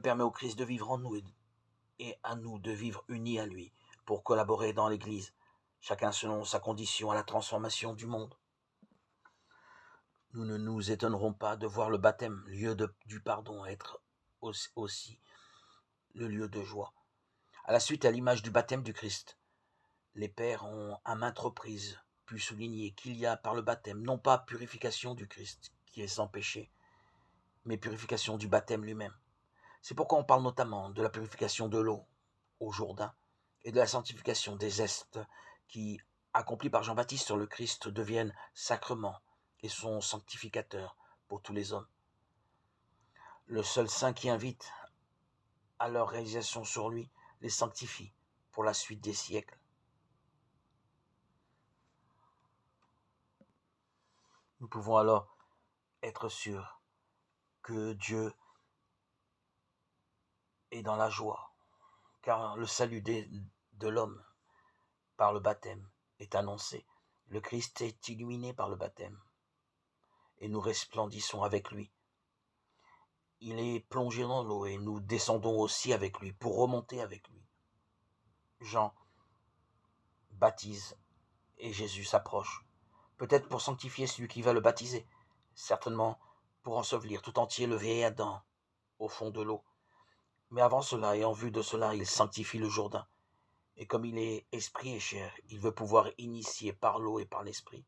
permet au Christ de vivre en nous et à nous de vivre unis à lui pour collaborer dans l'Église, chacun selon sa condition à la transformation du monde. Nous ne nous étonnerons pas de voir le baptême, lieu du pardon, être aussi le lieu de joie. À la suite, à l'image du baptême du Christ, les pères ont à maintes reprises pu souligner qu'il y a par le baptême non pas purification du Christ qui est sans péché, mais purification du baptême lui-même. C'est pourquoi on parle notamment de la purification de l'eau au Jourdain et de la sanctification des gestes qui, accomplis par Jean-Baptiste sur le Christ, deviennent sacrements et sont sanctificateurs pour tous les hommes. Le seul saint qui invite à leur réalisation sur lui les sanctifie pour la suite des siècles. Nous pouvons alors être sûrs que Dieu est dans la joie, car le salut de l'homme par le baptême est annoncé. Le Christ est illuminé par le baptême et nous resplendissons avec lui. Il est plongé dans l'eau et nous descendons aussi avec lui pour remonter avec lui. Jean baptise et Jésus s'approche, peut-être pour sanctifier celui qui va le baptiser, certainement pour ensevelir tout entier le vieil Adam au fond de l'eau. Mais avant cela et en vue de cela, il sanctifie le Jourdain. Et comme il est esprit et chair, il veut pouvoir initier par l'eau et par l'esprit.